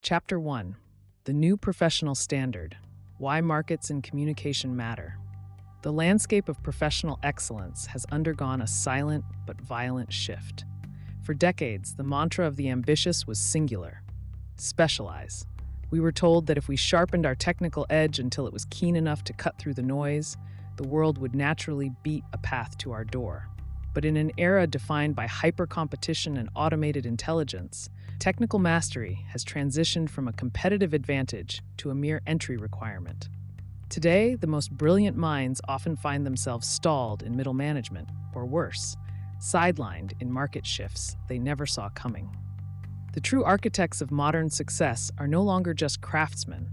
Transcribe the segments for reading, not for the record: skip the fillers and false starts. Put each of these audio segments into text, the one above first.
Chapter 1: The New Professional Standard: Why Markets and Communication Matter. The landscape of professional excellence has undergone a silent but violent shift. For decades, the mantra of the ambitious was singular: specialize. We were told that if we sharpened our technical edge until it was keen enough to cut through the noise, the world would naturally beat a path to our door. But in an era defined by hyper-competition and automated intelligence, technical mastery has transitioned from a competitive advantage to a mere entry requirement. Today, the most brilliant minds often find themselves stalled in middle management, or worse, sidelined in market shifts they never saw coming. The true architects of modern success are no longer just craftsmen.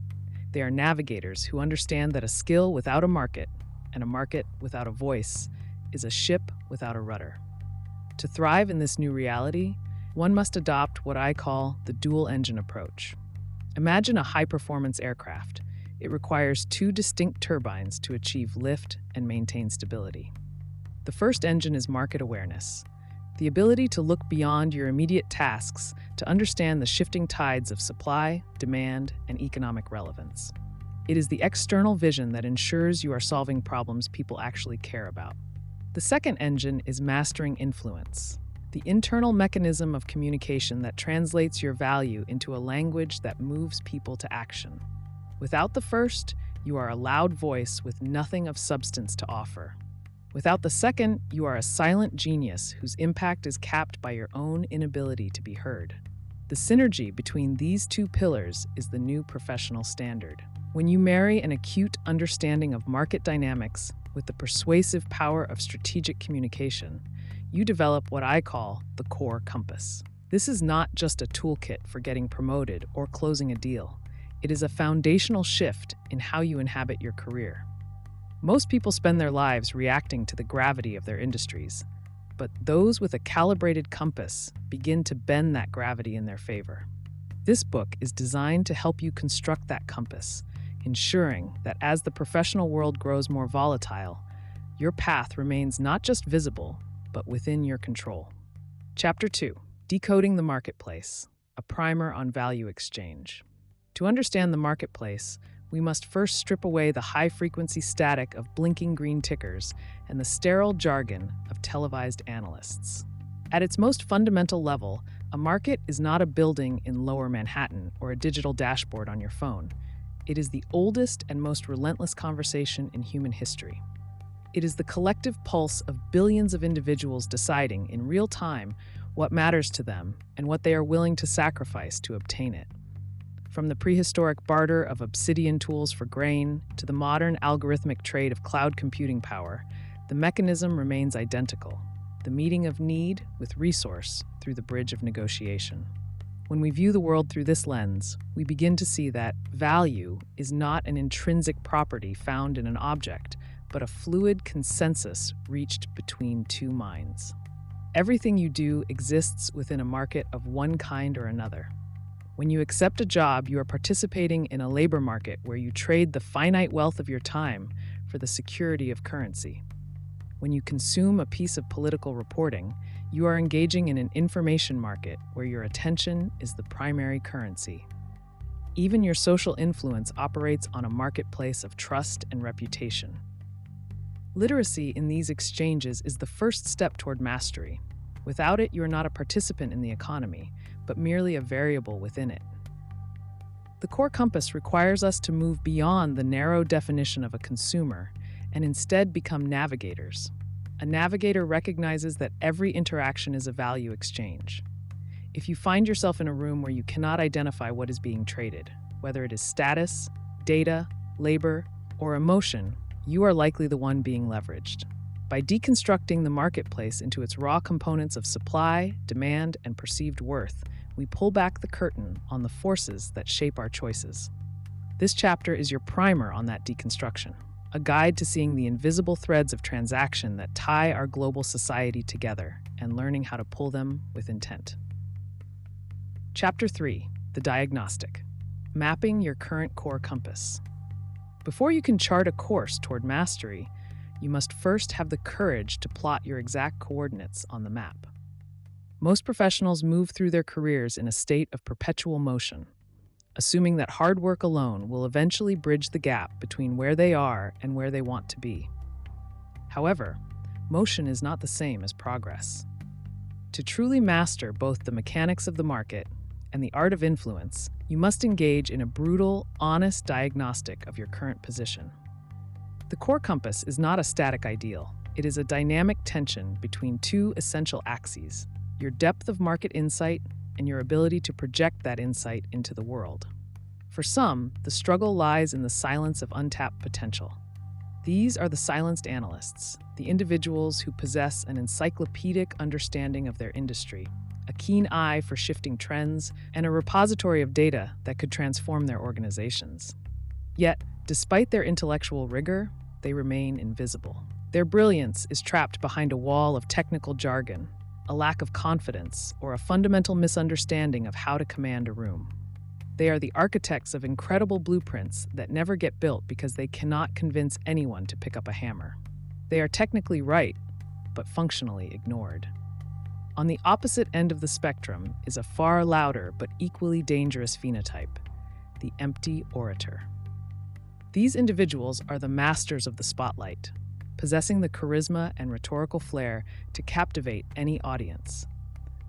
They are navigators who understand that a skill without a market, and a market without a voice, is a ship without a rudder. To thrive in this new reality, one must adopt what I call the dual-engine approach. Imagine a high-performance aircraft. It requires two distinct turbines to achieve lift and maintain stability. The first engine is market awareness, the ability to look beyond your immediate tasks to understand the shifting tides of supply, demand, and economic relevance. It is the external vision that ensures you are solving problems people actually care about. The second engine is mastering influence, the internal mechanism of communication that translates your value into a language that moves people to action. Without the first, you are a loud voice with nothing of substance to offer. Without the second, you are a silent genius whose impact is capped by your own inability to be heard. The synergy between these two pillars is the new professional standard. When you marry an acute understanding of market dynamics with the persuasive power of strategic communication, you develop what I call the core compass. This is not just a toolkit for getting promoted or closing a deal. It is a foundational shift in how you inhabit your career. Most people spend their lives reacting to the gravity of their industries, but those with a calibrated compass begin to bend that gravity in their favor. This book is designed to help you construct that compass, ensuring that as the professional world grows more volatile, your path remains not just visible, but within your control. Chapter 2: Decoding the Marketplace: A Primer on Value Exchange. To understand the marketplace, we must first strip away the high-frequency static of blinking green tickers and the sterile jargon of televised analysts. At its most fundamental level, a market is not a building in Lower Manhattan or a digital dashboard on your phone. It is the oldest and most relentless conversation in human history. It is the collective pulse of billions of individuals deciding in real time what matters to them and what they are willing to sacrifice to obtain it. From the prehistoric barter of obsidian tools for grain to the modern algorithmic trade of cloud computing power, the mechanism remains identical: the meeting of need with resource through the bridge of negotiation. When we view the world through this lens, we begin to see that value is not an intrinsic property found in an object, but a fluid consensus reached between two minds. Everything you do exists within a market of one kind or another. When you accept a job, you are participating in a labor market where you trade the finite wealth of your time for the security of currency. When you consume a piece of political reporting, you are engaging in an information market where your attention is the primary currency. Even your social influence operates on a marketplace of trust and reputation. Literacy in these exchanges is the first step toward mastery. Without it, you are not a participant in the economy, but merely a variable within it. The core compass requires us to move beyond the narrow definition of a consumer and instead become navigators. A navigator recognizes that every interaction is a value exchange. If you find yourself in a room where you cannot identify what is being traded, whether it is status, data, labor, or emotion, you are likely the one being leveraged. By deconstructing the marketplace into its raw components of supply, demand, and perceived worth, we pull back the curtain on the forces that shape our choices. This chapter is your primer on that deconstruction, a guide to seeing the invisible threads of transaction that tie our global society together and learning how to pull them with intent. Chapter 3: The Diagnostic: Mapping Your Current Core Compass. Before you can chart a course toward mastery, you must first have the courage to plot your exact coordinates on the map. Most professionals move through their careers in a state of perpetual motion. assuming that hard work alone will eventually bridge the gap between where they are and where they want to be. However, motion is not the same as progress. To truly master both the mechanics of the market and the art of influence, you must engage in a brutal, honest diagnostic of your current position. The core compass is not a static ideal. It is a dynamic tension between two essential axes: your depth of market insight and your ability to project that insight into the world. For some, the struggle lies in the silence of untapped potential. These are the silenced analysts, the individuals who possess an encyclopedic understanding of their industry, a keen eye for shifting trends, and a repository of data that could transform their organizations. Yet, despite their intellectual rigor, they remain invisible. Their brilliance is trapped behind a wall of technical jargon, a lack of confidence, or a fundamental misunderstanding of how to command a room. They are the architects of incredible blueprints that never get built because they cannot convince anyone to pick up a hammer. They are technically right, but functionally ignored. On the opposite end of the spectrum is a far louder but equally dangerous phenotype: the empty orator. These individuals are the masters of the spotlight, possessing the charisma and rhetorical flair to captivate any audience.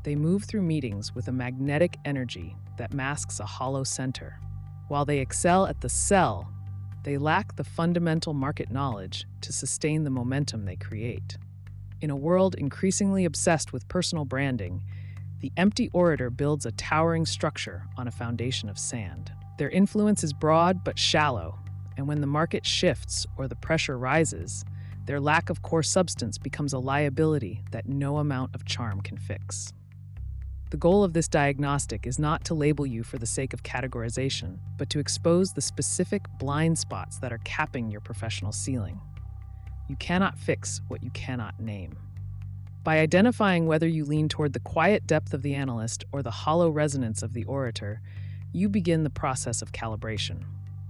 They move through meetings with a magnetic energy that masks a hollow center. While they excel at the sell, they lack the fundamental market knowledge to sustain the momentum they create. In a world increasingly obsessed with personal branding, the empty orator builds a towering structure on a foundation of sand. Their influence is broad but shallow, and when the market shifts or the pressure rises, their lack of core substance becomes a liability that no amount of charm can fix. The goal of this diagnostic is not to label you for the sake of categorization, but to expose the specific blind spots that are capping your professional ceiling. You cannot fix what you cannot name. By identifying whether you lean toward the quiet depth of the analyst or the hollow resonance of the orator, you begin the process of calibration.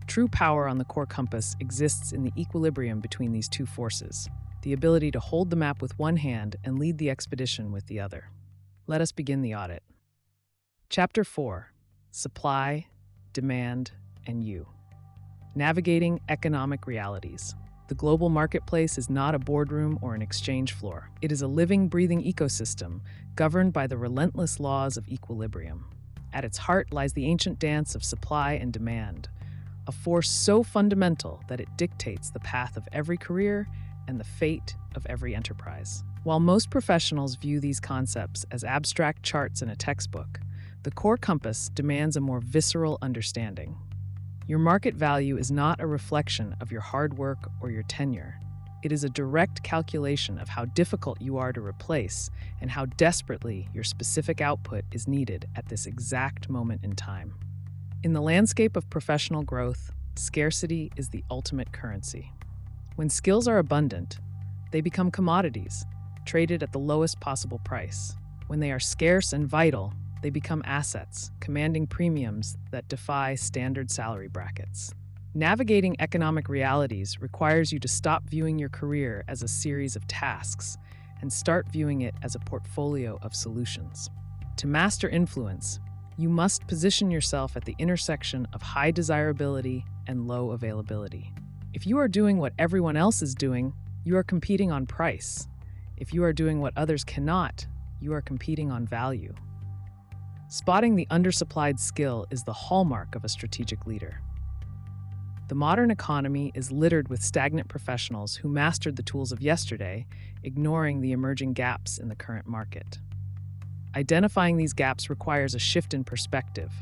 True power on the core compass exists in the equilibrium between these two forces, the ability to hold the map with one hand and lead the expedition with the other. Let us begin the audit. Chapter 4: Supply, Demand, and You. Navigating Economic Realities. The global marketplace is not a boardroom or an exchange floor. It is a living, breathing ecosystem governed by the relentless laws of equilibrium. At its heart lies the ancient dance of supply and demand, a force so fundamental that it dictates the path of every career and the fate of every enterprise. While most professionals view these concepts as abstract charts in a textbook, the core compass demands a more visceral understanding. Your market value is not a reflection of your hard work or your tenure. It is a direct calculation of how difficult you are to replace and how desperately your specific output is needed at this exact moment in time. In the landscape of professional growth, scarcity is the ultimate currency. When skills are abundant, they become commodities, traded at the lowest possible price. When they are scarce and vital, they become assets, commanding premiums that defy standard salary brackets. Navigating economic realities requires you to stop viewing your career as a series of tasks and start viewing it as a portfolio of solutions. To master influence, you must position yourself at the intersection of high desirability and low availability. If you are doing what everyone else is doing, you are competing on price. If you are doing what others cannot, you are competing on value. Spotting the undersupplied skill is the hallmark of a strategic leader. The modern economy is littered with stagnant professionals who mastered the tools of yesterday, ignoring the emerging gaps in the current market. Identifying these gaps requires a shift in perspective,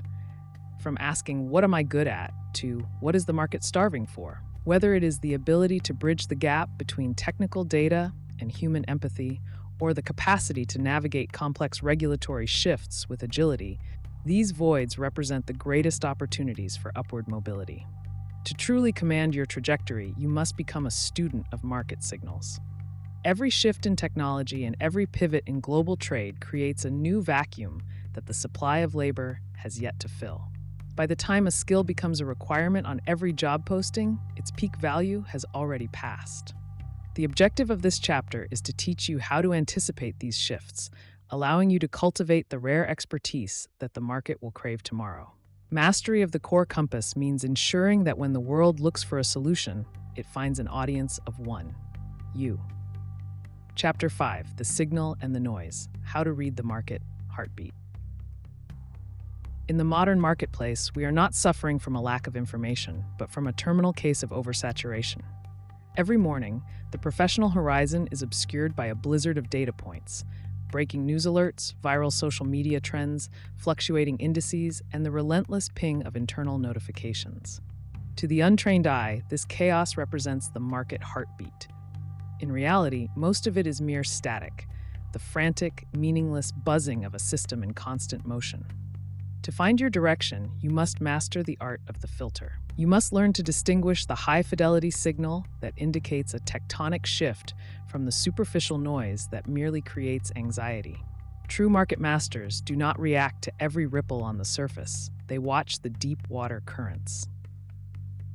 from asking, "What am I good at?" to "What is the market starving for?" Whether it is the ability to bridge the gap between technical data and human empathy, or the capacity to navigate complex regulatory shifts with agility, these voids represent the greatest opportunities for upward mobility. To truly command your trajectory, you must become a student of market signals. Every shift in technology and every pivot in global trade creates a new vacuum that the supply of labor has yet to fill. By the time a skill becomes a requirement on every job posting, its peak value has already passed. The objective of this chapter is to teach you how to anticipate these shifts, allowing you to cultivate the rare expertise that the market will crave tomorrow. Mastery of the core compass means ensuring that when the world looks for a solution, it finds an audience of one: you. Chapter 5: The Signal and the Noise: How to Read the Market Heartbeat. In the modern marketplace, we are not suffering from a lack of information, but from a terminal case of oversaturation. Every morning, the professional horizon is obscured by a blizzard of data points: breaking news alerts, viral social media trends, fluctuating indices, and the relentless ping of internal notifications. To the untrained eye, this chaos represents the market heartbeat. In reality, most of it is mere static, the frantic, meaningless buzzing of a system in constant motion. To find your direction, you must master the art of the filter. You must learn to distinguish the high-fidelity signal that indicates a tectonic shift from the superficial noise that merely creates anxiety. True market masters do not react to every ripple on the surface. They watch the deep water currents.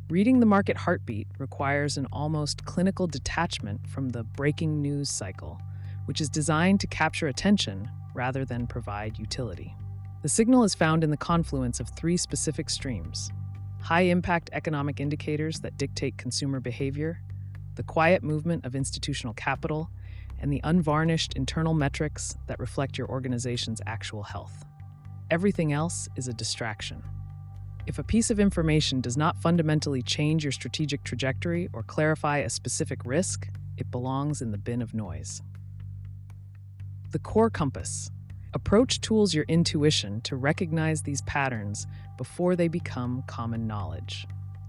Reading the market heartbeat requires an almost clinical detachment from the breaking news cycle, which is designed to capture attention rather than provide utility. The signal is found in the confluence of three specific streams: high-impact economic indicators that dictate consumer behavior, the quiet movement of institutional capital, and the unvarnished internal metrics that reflect your organization's actual health. Everything else is a distraction. If a piece of information does not fundamentally change your strategic trajectory or clarify a specific risk, it belongs in the bin of noise. The core compass. Approach tools your intuition to recognize these patterns before they become common knowledge.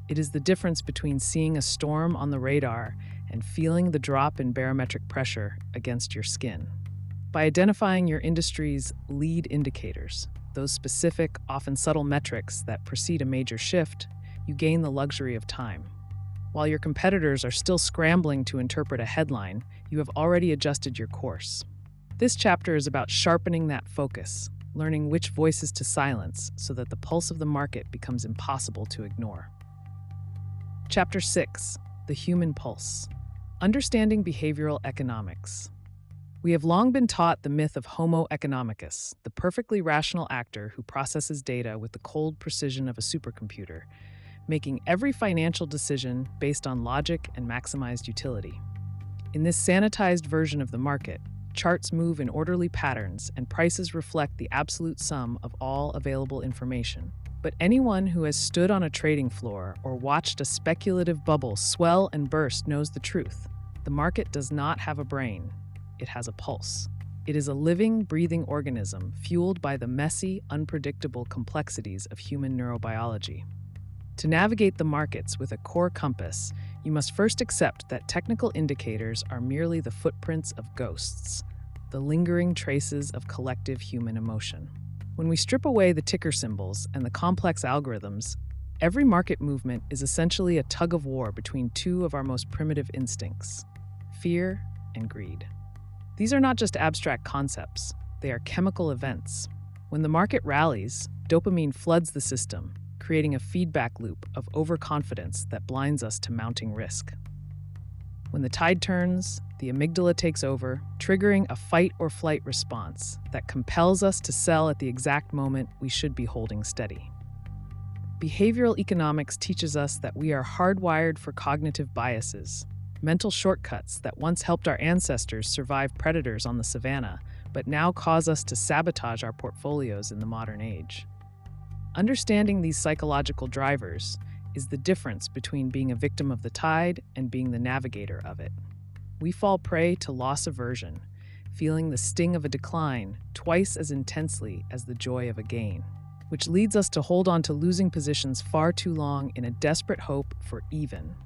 It is the difference between seeing a storm on the radar and feeling the drop in barometric pressure against your skin. By identifying your industry's lead indicators, those specific, often subtle metrics that precede a major shift, you gain the luxury of time. While your competitors are still scrambling to interpret a headline, you have already adjusted your course. This chapter is about sharpening that focus, learning which voices to silence so that the pulse of the market becomes impossible to ignore. Chapter 6: The Human Pulse. Understanding Behavioral Economics. We have long been taught the myth of Homo economicus, the perfectly rational actor who processes data with the cold precision of a supercomputer, making every financial decision based on logic and maximized utility. In this sanitized version of the market, charts move in orderly patterns and prices reflect the absolute sum of all available information. But anyone who has stood on a trading floor or watched a speculative bubble swell and burst knows the truth. The market does not have a brain. It has a pulse. It is a living, breathing organism fueled by the messy, unpredictable complexities of human neurobiology. To navigate the markets with a core compass, you must first accept that technical indicators are merely the footprints of ghosts, the lingering traces of collective human emotion. When we strip away the ticker symbols and the complex algorithms, every market movement is essentially a tug-of-war between two of our most primitive instincts: fear and greed. These are not just abstract concepts, they are chemical events. When the market rallies, dopamine floods the system, creating a feedback loop of overconfidence that blinds us to mounting risk. When the tide turns, the amygdala takes over, triggering a fight-or-flight response that compels us to sell at the exact moment we should be holding steady. Behavioral economics teaches us that we are hardwired for cognitive biases, mental shortcuts that once helped our ancestors survive predators on the savannah, but now cause us to sabotage our portfolios in the modern age. Understanding these psychological drivers is the difference between being a victim of the tide and being the navigator of it. We fall prey to loss aversion, feeling the sting of a decline twice as intensely as the joy of a gain, which leads us to hold on to losing positions far too long in a desperate hope for even.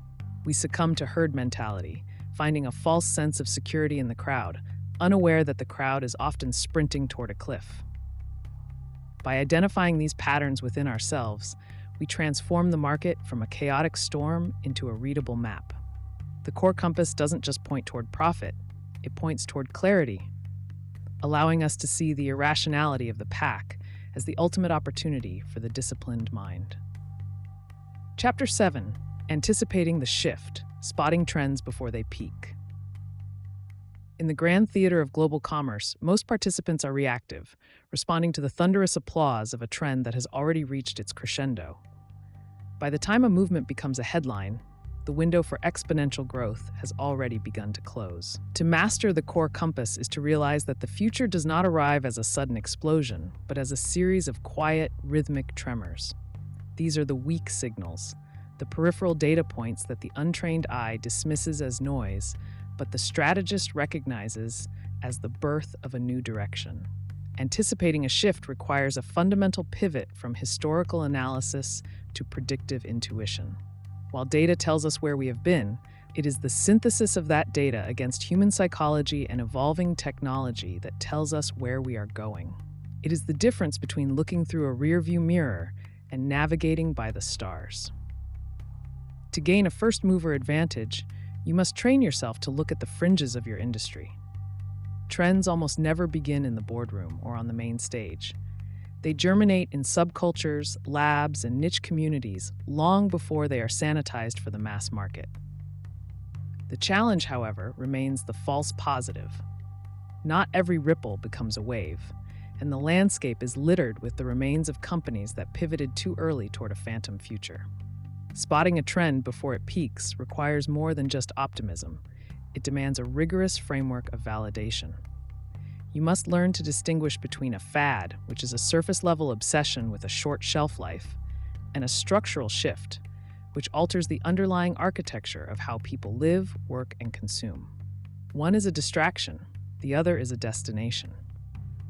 We succumb to herd mentality, finding a false sense of security in the crowd, unaware that the crowd is often sprinting toward a cliff. By identifying these patterns within ourselves, we transform the market from a chaotic storm into a readable map. The core compass doesn't just point toward profit, it points toward clarity, allowing us to see the irrationality of the pack as the ultimate opportunity for the disciplined mind. Chapter 7: Anticipating the Shift, Spotting Trends Before They Peak. In the grand theater of global commerce, most participants are reactive, responding to the thunderous applause of a trend that has already reached its crescendo. By the time a movement becomes a headline, the window for exponential growth has already begun to close. To master the core compass is to realize that the future does not arrive as a sudden explosion, but as a series of quiet, rhythmic tremors. These are the weak signals, the peripheral data points that the untrained eye dismisses as noise, but the strategist recognizes as the birth of a new direction. Anticipating a shift requires a fundamental pivot from historical analysis to predictive intuition. While data tells us where we have been, it is the synthesis of that data against human psychology and evolving technology that tells us where we are going. It is the difference between looking through a rearview mirror and navigating by the stars. To gain a first-mover advantage, you must train yourself to look at the fringes of your industry. Trends almost never begin in the boardroom or on the main stage. They germinate in subcultures, labs, and niche communities long before they are sanitized for the mass market. The challenge, however, remains the false positive. Not every ripple becomes a wave, and the landscape is littered with the remains of companies that pivoted too early toward a phantom future. Spotting a trend before it peaks requires more than just optimism. It demands a rigorous framework of validation. You must learn to distinguish between a fad, which is a surface-level obsession with a short shelf life, and a structural shift, which alters the underlying architecture of how people live, work, and consume. One is a distraction, the other is a destination.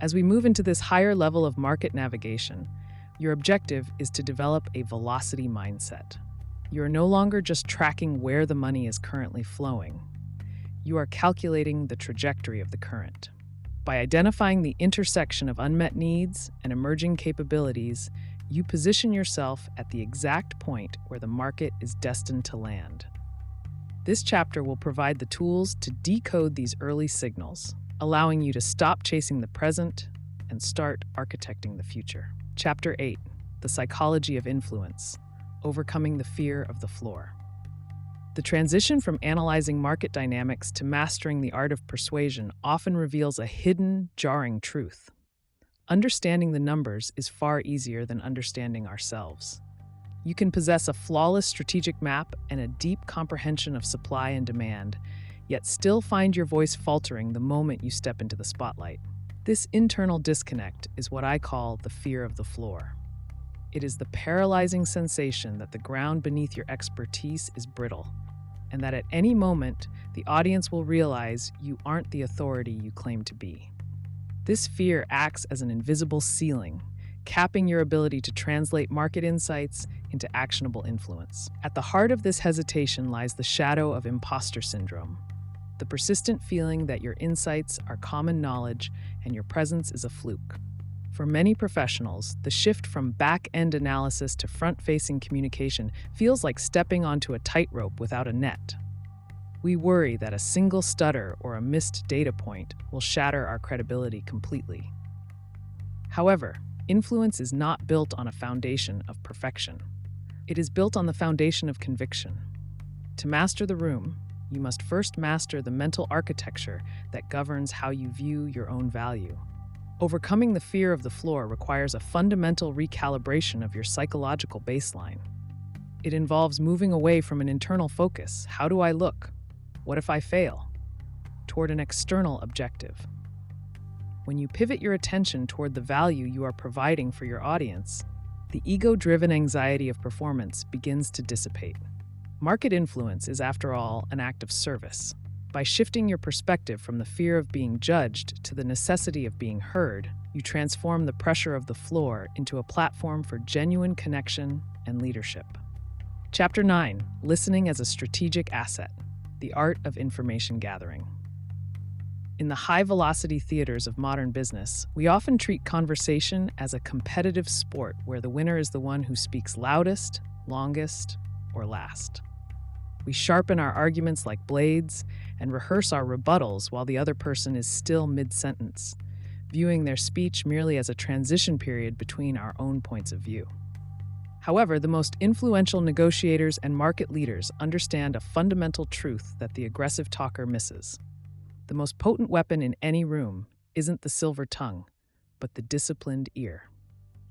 As we move into this higher level of market navigation, your objective is to develop a velocity mindset. You are no longer just tracking where the money is currently flowing. You are calculating the trajectory of the current. By identifying the intersection of unmet needs and emerging capabilities, you position yourself at the exact point where the market is destined to land. This chapter will provide the tools to decode these early signals, allowing you to stop chasing the present and start architecting the future. Chapter 8: The Psychology of Influence. Overcoming the fear of the floor. The transition from analyzing market dynamics to mastering the art of persuasion often reveals a hidden, jarring truth. Understanding the numbers is far easier than understanding ourselves. You can possess a flawless strategic map and a deep comprehension of supply and demand, yet still find your voice faltering the moment you step into the spotlight. This internal disconnect is what I call the fear of the floor. It is the paralyzing sensation that the ground beneath your expertise is brittle, and that at any moment, the audience will realize you aren't the authority you claim to be. This fear acts as an invisible ceiling, capping your ability to translate market insights into actionable influence. At the heart of this hesitation lies the shadow of imposter syndrome, the persistent feeling that your insights are common knowledge and your presence is a fluke. For many professionals, the shift from back-end analysis to front-facing communication feels like stepping onto a tightrope without a net. We worry that a single stutter or a missed data point will shatter our credibility completely. However, influence is not built on a foundation of perfection. It is built on the foundation of conviction. To master the room, you must first master the mental architecture that governs how you view your own value. Overcoming the fear of the floor requires a fundamental recalibration of your psychological baseline. It involves moving away from an internal focus, how do I look? What if I fail? Toward an external objective. When you pivot your attention toward the value you are providing for your audience, the ego-driven anxiety of performance begins to dissipate. Market influence is, after all, an act of service. By shifting your perspective from the fear of being judged to the necessity of being heard, you transform the pressure of the floor into a platform for genuine connection and leadership. Chapter 9: Listening as a Strategic Asset. The Art of Information Gathering. In the high-velocity theaters of modern business, we often treat conversation as a competitive sport where the winner is the one who speaks loudest, longest, or last. We sharpen our arguments like blades and rehearse our rebuttals while the other person is still mid-sentence, viewing their speech merely as a transition period between our own points of view. However, the most influential negotiators and market leaders understand a fundamental truth that the aggressive talker misses. The most potent weapon in any room isn't the silver tongue, but the disciplined ear.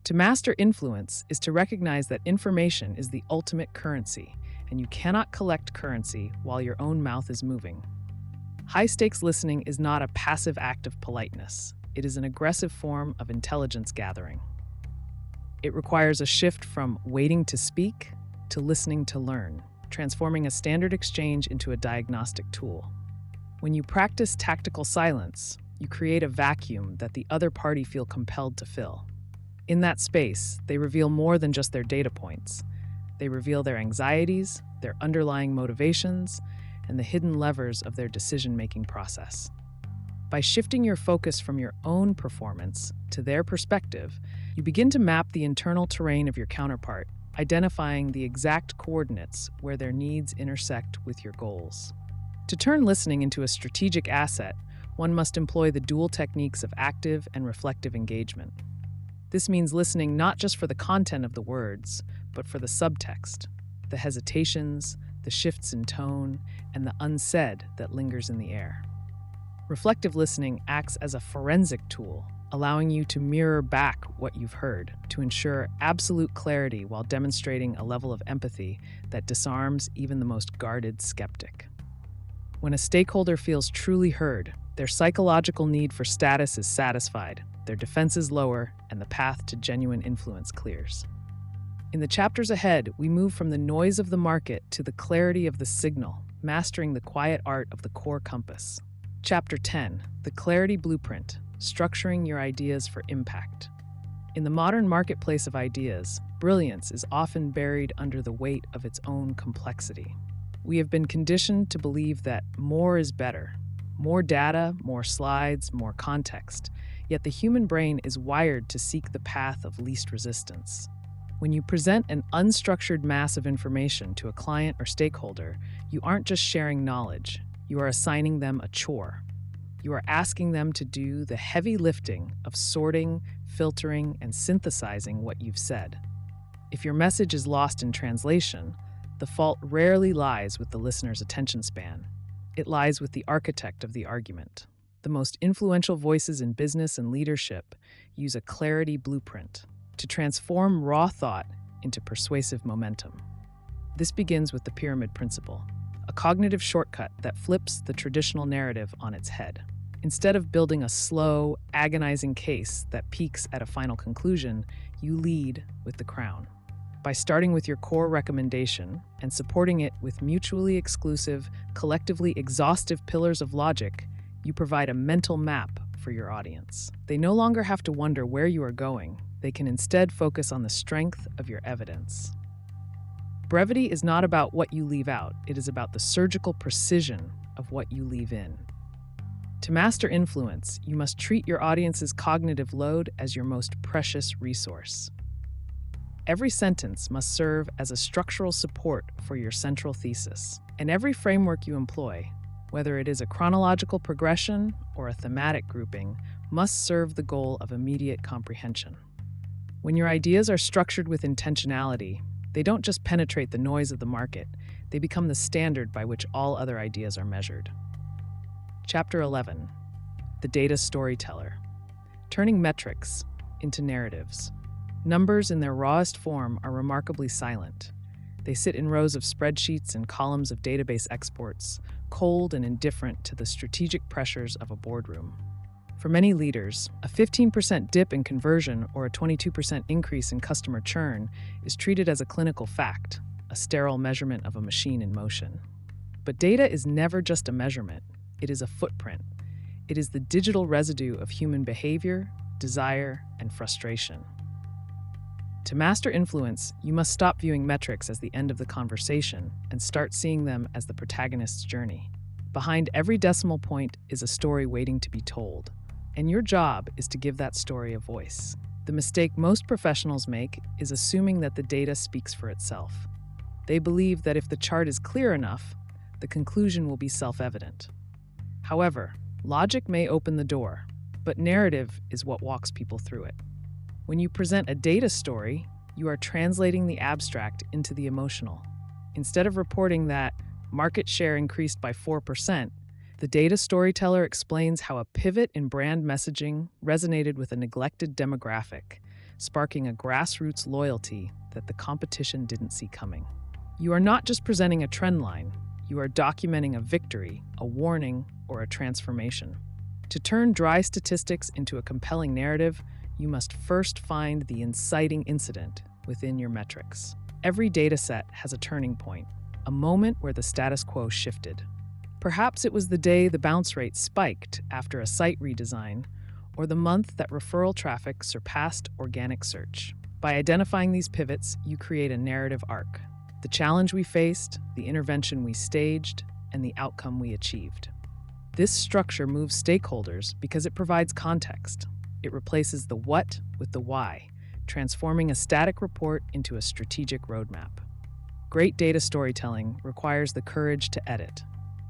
To master influence is to recognize that information is the ultimate currency, and you cannot collect currency while your own mouth is moving. High-stakes listening is not a passive act of politeness. It is an aggressive form of intelligence gathering. It requires a shift from waiting to speak to listening to learn, transforming a standard exchange into a diagnostic tool. When you practice tactical silence, you create a vacuum that the other party feel compelled to fill. In that space, they reveal more than just their data points. They reveal their anxieties, their underlying motivations, and the hidden levers of their decision-making process. By shifting your focus from your own performance to their perspective, you begin to map the internal terrain of your counterpart, identifying the exact coordinates where their needs intersect with your goals. To turn listening into a strategic asset, one must employ the dual techniques of active and reflective engagement. This means listening not just for the content of the words, but for the subtext, the hesitations, the shifts in tone, and the unsaid that lingers in the air. Reflective listening acts as a forensic tool, allowing you to mirror back what you've heard to ensure absolute clarity while demonstrating a level of empathy that disarms even the most guarded skeptic. When a stakeholder feels truly heard, their psychological need for status is satisfied, their defenses lower, and the path to genuine influence clears. In the chapters ahead, we move from the noise of the market to the clarity of the signal, mastering the quiet art of the core compass. Chapter 10, The Clarity Blueprint, Structuring Your Ideas for Impact. In the modern marketplace of ideas, brilliance is often buried under the weight of its own complexity. We have been conditioned to believe that more is better. More data, more slides, more context. Yet the human brain is wired to seek the path of least resistance. When you present an unstructured mass of information to a client or stakeholder, you aren't just sharing knowledge, you are assigning them a chore. You are asking them to do the heavy lifting of sorting, filtering, and synthesizing what you've said. If your message is lost in translation, the fault rarely lies with the listener's attention span. It lies with the architect of the argument. The most influential voices in business and leadership use a clarity blueprint to transform raw thought into persuasive momentum. This begins with the pyramid principle, a cognitive shortcut that flips the traditional narrative on its head. Instead of building a slow, agonizing case that peaks at a final conclusion, you lead with the crown. By starting with your core recommendation and supporting it with mutually exclusive, collectively exhaustive pillars of logic, you provide a mental map for your audience. They no longer have to wonder where you are going. They can instead focus on the strength of your evidence. Brevity is not about what you leave out. It is about the surgical precision of what you leave in. To master influence, you must treat your audience's cognitive load as your most precious resource. Every sentence must serve as a structural support for your central thesis, and every framework you employ, whether it is a chronological progression or a thematic grouping, must serve the goal of immediate comprehension. When your ideas are structured with intentionality, they don't just penetrate the noise of the market, they become the standard by which all other ideas are measured. Chapter 11, The Data Storyteller, Turning Metrics into Narratives. Numbers in their rawest form are remarkably silent. They sit in rows of spreadsheets and columns of database exports, cold and indifferent to the strategic pressures of a boardroom. For many leaders, a 15% dip in conversion or a 22% increase in customer churn is treated as a clinical fact, a sterile measurement of a machine in motion. But data is never just a measurement, it is a footprint. It is the digital residue of human behavior, desire, and frustration. To master influence, you must stop viewing metrics as the end of the conversation and start seeing them as the protagonist's journey. Behind every decimal point is a story waiting to be told, and your job is to give that story a voice. The mistake most professionals make is assuming that the data speaks for itself. They believe that if the chart is clear enough, the conclusion will be self-evident. However, logic may open the door, but narrative is what walks people through it. When you present a data story, you are translating the abstract into the emotional. Instead of reporting that market share increased by 4%, The data storyteller explains how a pivot in brand messaging resonated with a neglected demographic, sparking a grassroots loyalty that the competition didn't see coming. You are not just presenting a trend line, you are documenting a victory, a warning, or a transformation. To turn dry statistics into a compelling narrative, you must first find the inciting incident within your metrics. Every dataset has a turning point, a moment where the status quo shifted. Perhaps it was the day the bounce rate spiked after a site redesign, or the month that referral traffic surpassed organic search. By identifying these pivots, you create a narrative arc. The challenge we faced, the intervention we staged, and the outcome we achieved. This structure moves stakeholders because it provides context. It replaces the what with the why, transforming a static report into a strategic roadmap. Great data storytelling requires the courage to edit.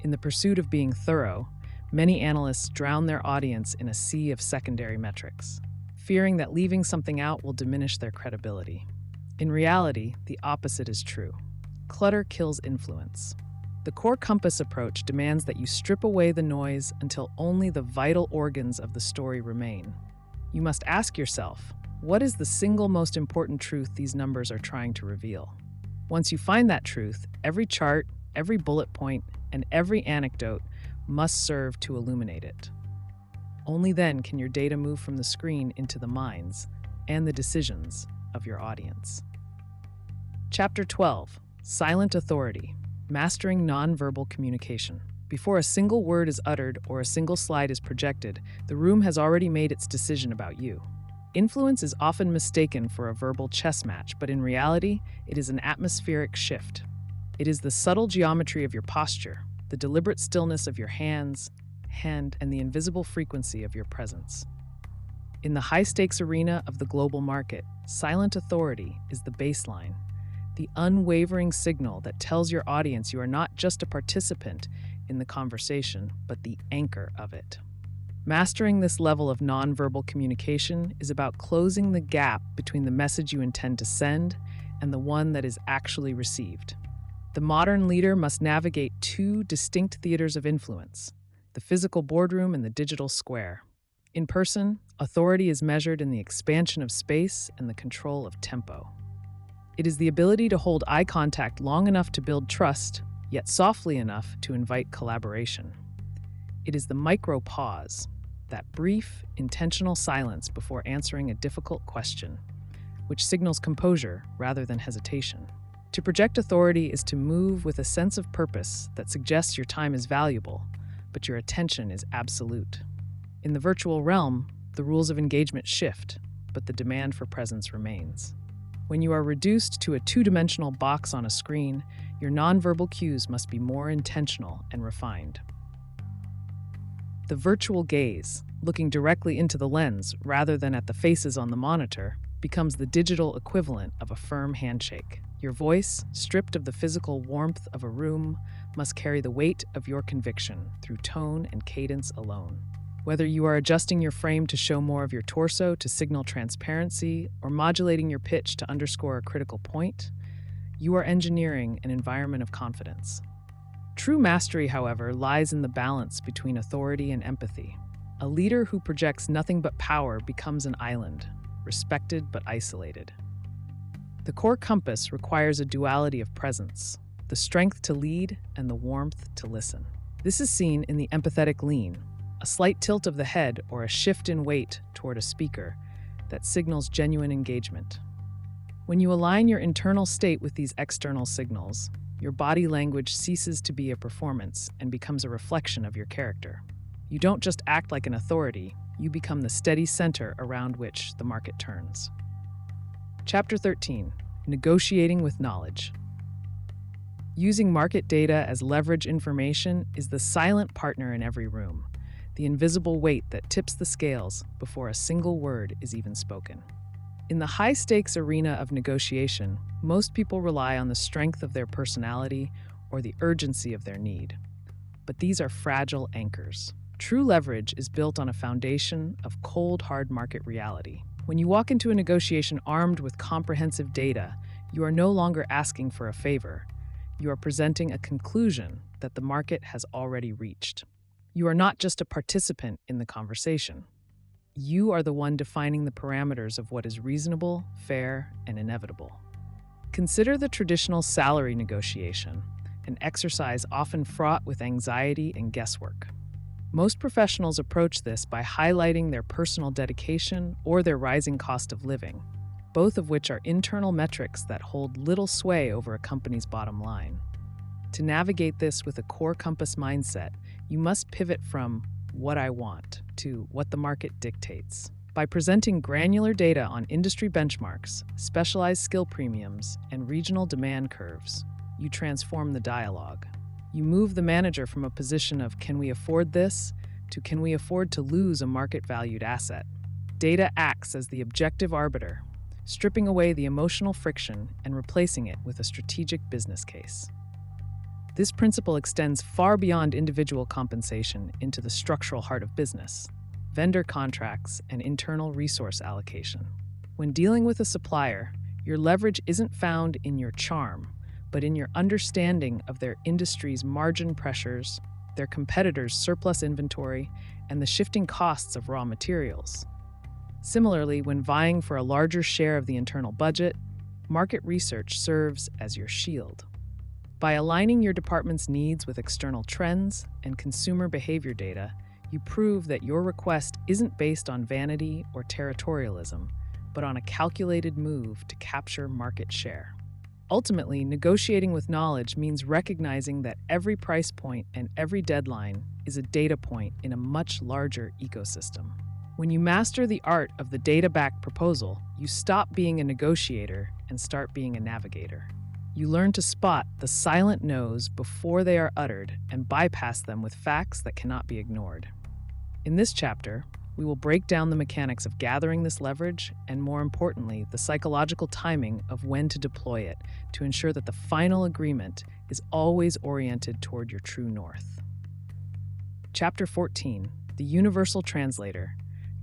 In the pursuit of being thorough, many analysts drown their audience in a sea of secondary metrics, fearing that leaving something out will diminish their credibility. In reality, the opposite is true. Clutter kills influence. The core compass approach demands that you strip away the noise until only the vital organs of the story remain. You must ask yourself, what is the single most important truth these numbers are trying to reveal? Once you find that truth, every chart, every bullet point, and every anecdote must serve to illuminate it. Only then can your data move from the screen into the minds and the decisions of your audience. Chapter 12, Silent Authority, Mastering Nonverbal Communication. Before a single word is uttered or a single slide is projected, the room has already made its decision about you. Influence is often mistaken for a verbal chess match, but in reality, it is an atmospheric shift. It is the subtle geometry of your posture, the deliberate stillness of your hand, and the invisible frequency of your presence. In the high-stakes arena of the global market, silent authority is the baseline, the unwavering signal that tells your audience you are not just a participant in the conversation, but the anchor of it. Mastering this level of nonverbal communication is about closing the gap between the message you intend to send and the one that is actually received. The modern leader must navigate two distinct theaters of influence, the physical boardroom and the digital square. In person, authority is measured in the expansion of space and the control of tempo. It is the ability to hold eye contact long enough to build trust, yet softly enough to invite collaboration. It is the micro pause, that brief, intentional silence before answering a difficult question, which signals composure rather than hesitation. To project authority is to move with a sense of purpose that suggests your time is valuable, but your attention is absolute. In the virtual realm, the rules of engagement shift, but the demand for presence remains. When you are reduced to a two-dimensional box on a screen, your nonverbal cues must be more intentional and refined. The virtual gaze, looking directly into the lens rather than at the faces on the monitor, becomes the digital equivalent of a firm handshake. Your voice, stripped of the physical warmth of a room, must carry the weight of your conviction through tone and cadence alone. Whether you are adjusting your frame to show more of your torso to signal transparency or modulating your pitch to underscore a critical point, you are engineering an environment of confidence. True mastery, however, lies in the balance between authority and empathy. A leader who projects nothing but power becomes an island, respected but isolated. The core compass requires a duality of presence, the strength to lead and the warmth to listen. This is seen in the empathetic lean, a slight tilt of the head or a shift in weight toward a speaker that signals genuine engagement. When you align your internal state with these external signals, your body language ceases to be a performance and becomes a reflection of your character. You don't just act like an authority, you become the steady center around which the market turns. Chapter 13, Negotiating with Knowledge. Using market data as leverage information is the silent partner in every room, the invisible weight that tips the scales before a single word is even spoken. In the high-stakes arena of negotiation, most people rely on the strength of their personality or the urgency of their need. But these are fragile anchors. True leverage is built on a foundation of cold, hard market reality. When you walk into a negotiation armed with comprehensive data, you are no longer asking for a favor. You are presenting a conclusion that the market has already reached. You are not just a participant in the conversation. You are the one defining the parameters of what is reasonable, fair, and inevitable. Consider the traditional salary negotiation, an exercise often fraught with anxiety and guesswork. Most professionals approach this by highlighting their personal dedication or their rising cost of living, both of which are internal metrics that hold little sway over a company's bottom line. To navigate this with a core compass mindset, you must pivot from what I want to what the market dictates. By presenting granular data on industry benchmarks, specialized skill premiums, and regional demand curves, you transform the dialogue. You move the manager from a position of can we afford this to can we afford to lose a market-valued asset. Data acts as the objective arbiter, stripping away the emotional friction and replacing it with a strategic business case. This principle extends far beyond individual compensation into the structural heart of business, vendor contracts, and internal resource allocation. When dealing with a supplier, your leverage isn't found in your charm, but in your understanding of their industry's margin pressures, their competitors' surplus inventory, and the shifting costs of raw materials. Similarly, when vying for a larger share of the internal budget, market research serves as your shield. By aligning your department's needs with external trends and consumer behavior data, you prove that your request isn't based on vanity or territorialism, but on a calculated move to capture market share. Ultimately, negotiating with knowledge means recognizing that every price point and every deadline is a data point in a much larger ecosystem. When you master the art of the data-backed proposal, you stop being a negotiator and start being a navigator. You learn to spot the silent no's before they are uttered and bypass them with facts that cannot be ignored. In this chapter, we will break down the mechanics of gathering this leverage and, more importantly, the psychological timing of when to deploy it to ensure that the final agreement is always oriented toward your true north. Chapter 14, The Universal Translator,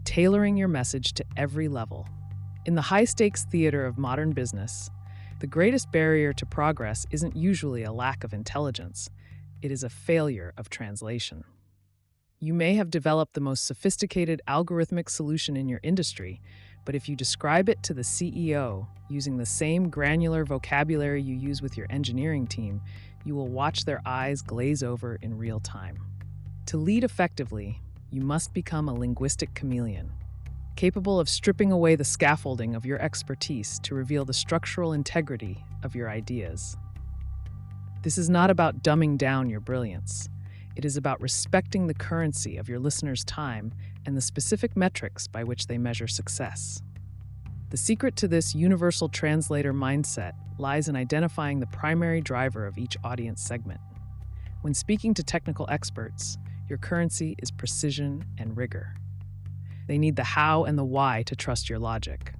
Tailoring Your Message to Every Level. In the high-stakes theater of modern business, the greatest barrier to progress isn't usually a lack of intelligence, it is a failure of translation. You may have developed the most sophisticated algorithmic solution in your industry, but if you describe it to the CEO using the same granular vocabulary you use with your engineering team, you will watch their eyes glaze over in real time. To lead effectively, you must become a linguistic chameleon, capable of stripping away the scaffolding of your expertise to reveal the structural integrity of your ideas. This is not about dumbing down your brilliance. It is about respecting the currency of your listeners' time and the specific metrics by which they measure success. The secret to this universal translator mindset lies in identifying the primary driver of each audience segment. When speaking to technical experts, your currency is precision and rigor. They need the how and the why to trust your logic.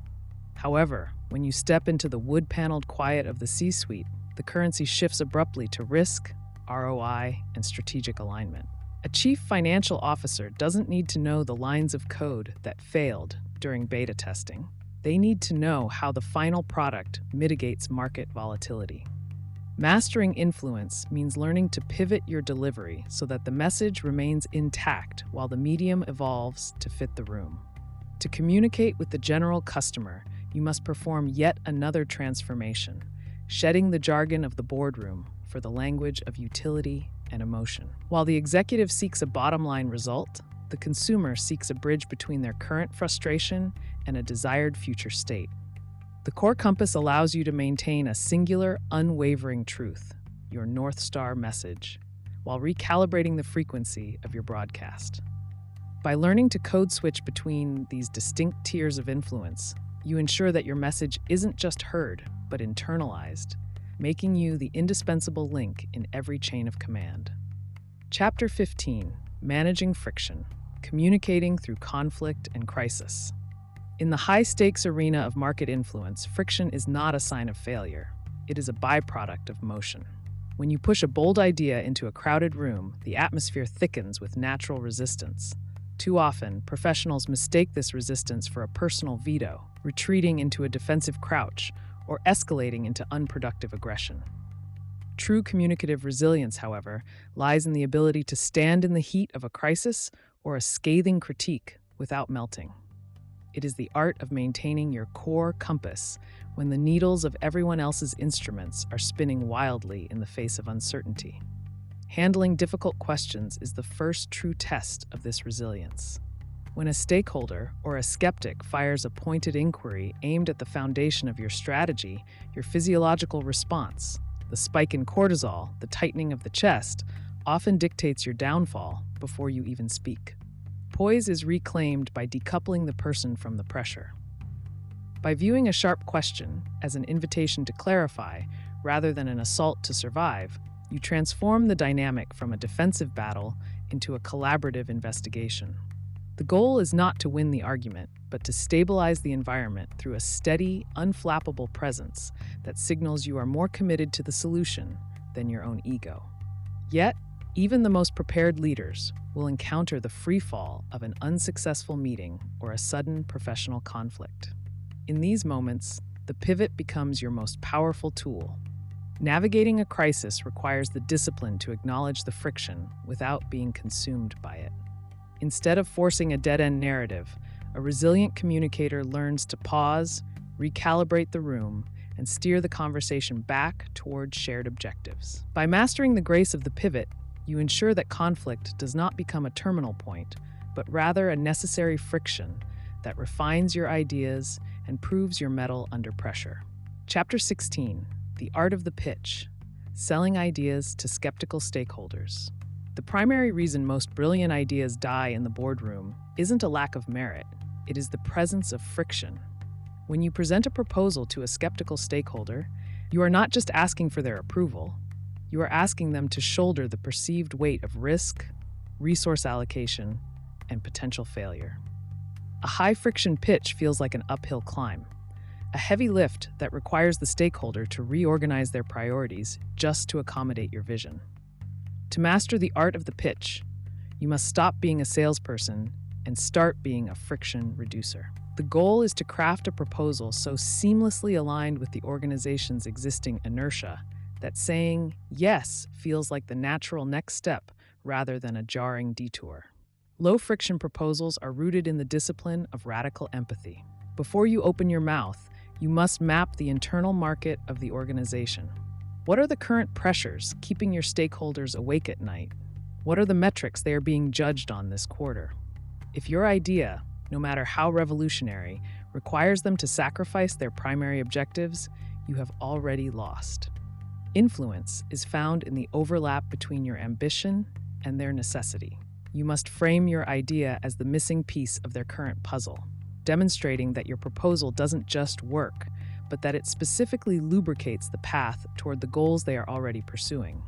However, when you step into the wood-paneled quiet of the C-suite, the currency shifts abruptly to risk, ROI, and strategic alignment. A chief financial officer doesn't need to know the lines of code that failed during beta testing. They need to know how the final product mitigates market volatility. Mastering influence means learning to pivot your delivery so that the message remains intact while the medium evolves to fit the room. To communicate with the general customer, you must perform yet another transformation, shedding the jargon of the boardroom for the language of utility and emotion. While the executive seeks a bottom-line result, the consumer seeks a bridge between their current frustration and a desired future state. The core compass allows you to maintain a singular, unwavering truth, your North Star message, while recalibrating the frequency of your broadcast. By learning to code switch between these distinct tiers of influence, you ensure that your message isn't just heard, but internalized, making you the indispensable link in every chain of command. Chapter 15, Managing Friction, Communicating Through Conflict and Crisis. In the high-stakes arena of market influence, friction is not a sign of failure. It is a byproduct of motion. When you push a bold idea into a crowded room, the atmosphere thickens with natural resistance. Too often, professionals mistake this resistance for a personal veto, retreating into a defensive crouch or escalating into unproductive aggression. True communicative resilience, however, lies in the ability to stand in the heat of a crisis or a scathing critique without melting. It is the art of maintaining your core compass when the needles of everyone else's instruments are spinning wildly in the face of uncertainty. Handling difficult questions is the first true test of this resilience. When a stakeholder or a skeptic fires a pointed inquiry aimed at the foundation of your strategy, your physiological response, the spike in cortisol, the tightening of the chest, often dictates your downfall before you even speak. Poise is reclaimed by decoupling the person from the pressure. By viewing a sharp question as an invitation to clarify rather than an assault to survive, you transform the dynamic from a defensive battle into a collaborative investigation. The goal is not to win the argument, but to stabilize the environment through a steady, unflappable presence that signals you are more committed to the solution than your own ego. Yet, even the most prepared leaders will encounter the free fall of an unsuccessful meeting or a sudden professional conflict. In these moments, the pivot becomes your most powerful tool. Navigating a crisis requires the discipline to acknowledge the friction without being consumed by it. Instead of forcing a dead-end narrative, a resilient communicator learns to pause, recalibrate the room, and steer the conversation back toward shared objectives. By mastering the grace of the pivot, you ensure that conflict does not become a terminal point, but rather a necessary friction that refines your ideas and proves your mettle under pressure. Chapter 16, The Art of the Pitch, Selling Ideas to Skeptical Stakeholders. The primary reason most brilliant ideas die in the boardroom isn't a lack of merit, it is the presence of friction. When you present a proposal to a skeptical stakeholder, you are not just asking for their approval, you are asking them to shoulder the perceived weight of risk, resource allocation, and potential failure. A high-friction pitch feels like an uphill climb, a heavy lift that requires the stakeholder to reorganize their priorities just to accommodate your vision. To master the art of the pitch, you must stop being a salesperson and start being a friction reducer. The goal is to craft a proposal so seamlessly aligned with the organization's existing inertia that saying yes feels like the natural next step rather than a jarring detour. Low-friction proposals are rooted in the discipline of radical empathy. Before you open your mouth, you must map the internal market of the organization. What are the current pressures keeping your stakeholders awake at night? What are the metrics they are being judged on this quarter? If your idea, no matter how revolutionary, requires them to sacrifice their primary objectives, you have already lost. Influence is found in the overlap between your ambition and their necessity. You must frame your idea as the missing piece of their current puzzle, demonstrating that your proposal doesn't just work, but that it specifically lubricates the path toward the goals they are already pursuing.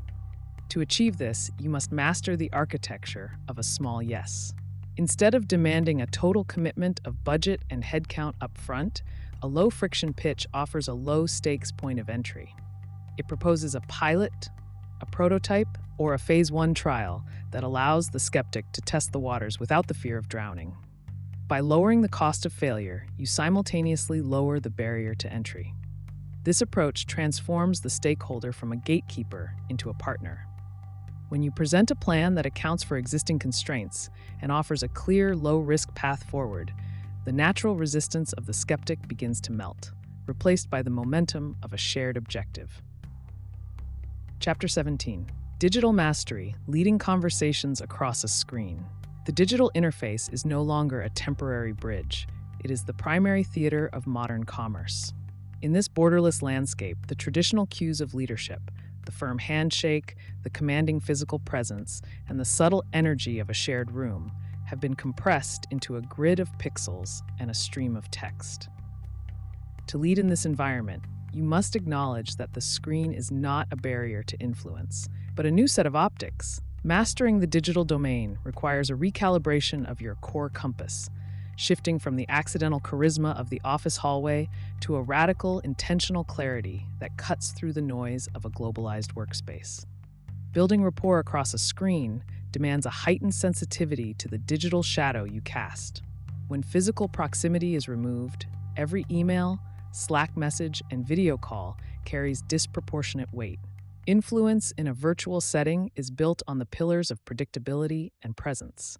To achieve this, you must master the architecture of a small yes. Instead of demanding a total commitment of budget and headcount up front, a low-friction pitch offers a low-stakes point of entry. It proposes a pilot, a prototype, or a phase 1 trial that allows the skeptic to test the waters without the fear of drowning. By lowering the cost of failure, you simultaneously lower the barrier to entry. This approach transforms the stakeholder from a gatekeeper into a partner. When you present a plan that accounts for existing constraints and offers a clear, low-risk path forward, the natural resistance of the skeptic begins to melt, replaced by the momentum of a shared objective. Chapter 17. Digital Mastery, Leading Conversations Across a Screen. The digital interface is no longer a temporary bridge. It is the primary theater of modern commerce. In this borderless landscape, the traditional cues of leadership, the firm handshake, the commanding physical presence, and the subtle energy of a shared room, have been compressed into a grid of pixels and a stream of text. To lead in this environment, you must acknowledge that the screen is not a barrier to influence, but a new set of optics. Mastering the digital domain requires a recalibration of your core compass, shifting from the accidental charisma of the office hallway to a radical, intentional clarity that cuts through the noise of a globalized workspace. Building rapport across a screen demands a heightened sensitivity to the digital shadow you cast. When physical proximity is removed, every email, Slack message, and video call carries disproportionate weight. Influence in a virtual setting is built on the pillars of predictability and presence.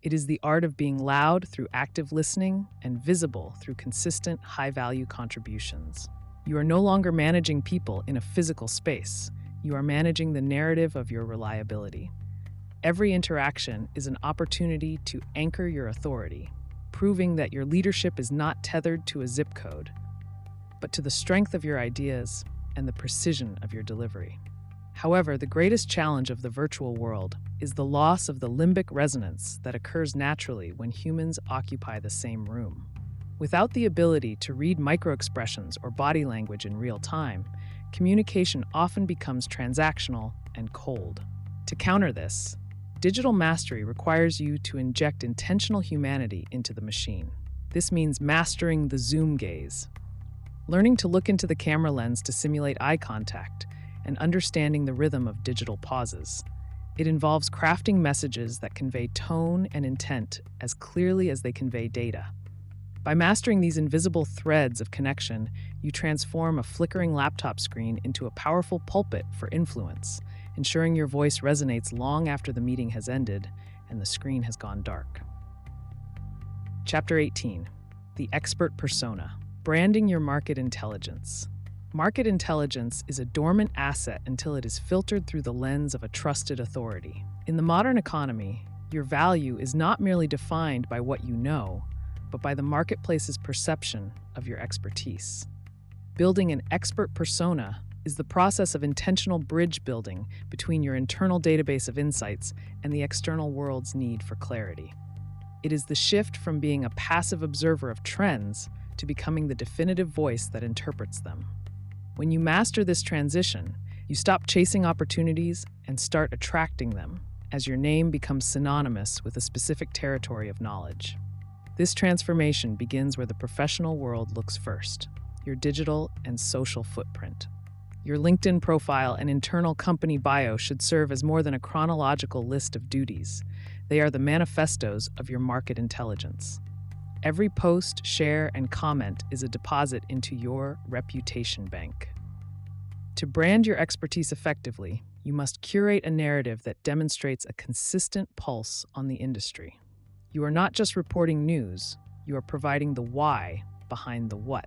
It is the art of being loud through active listening and visible through consistent, high-value contributions. You are no longer managing people in a physical space. You are managing the narrative of your reliability. Every interaction is an opportunity to anchor your authority, proving that your leadership is not tethered to a zip code, but to the strength of your ideas and the precision of your delivery. However, the greatest challenge of the virtual world is the loss of the limbic resonance that occurs naturally when humans occupy the same room. Without the ability to read microexpressions or body language in real time, communication often becomes transactional and cold. To counter this, digital mastery requires you to inject intentional humanity into the machine. This means mastering the zoom gaze, learning to look into the camera lens to simulate eye contact, and understanding the rhythm of digital pauses. It involves crafting messages that convey tone and intent as clearly as they convey data. By mastering these invisible threads of connection, you transform a flickering laptop screen into a powerful pulpit for influence, ensuring your voice resonates long after the meeting has ended and the screen has gone dark. Chapter 18: The Expert Persona. Branding your market intelligence. Market intelligence is a dormant asset until it is filtered through the lens of a trusted authority. In the modern economy, your value is not merely defined by what you know, but by the marketplace's perception of your expertise. Building an expert persona is the process of intentional bridge building between your internal database of insights and the external world's need for clarity. It is the shift from being a passive observer of trends to becoming the definitive voice that interprets them. When you master this transition, you stop chasing opportunities and start attracting them, as your name becomes synonymous with a specific territory of knowledge. This transformation begins where the professional world looks first: your digital and social footprint. Your LinkedIn profile and internal company bio should serve as more than a chronological list of duties. They are the manifestos of your market intelligence. Every post, share, and comment is a deposit into your reputation bank. To brand your expertise effectively, you must curate a narrative that demonstrates a consistent pulse on the industry. You are not just reporting news, you are providing the why behind the what.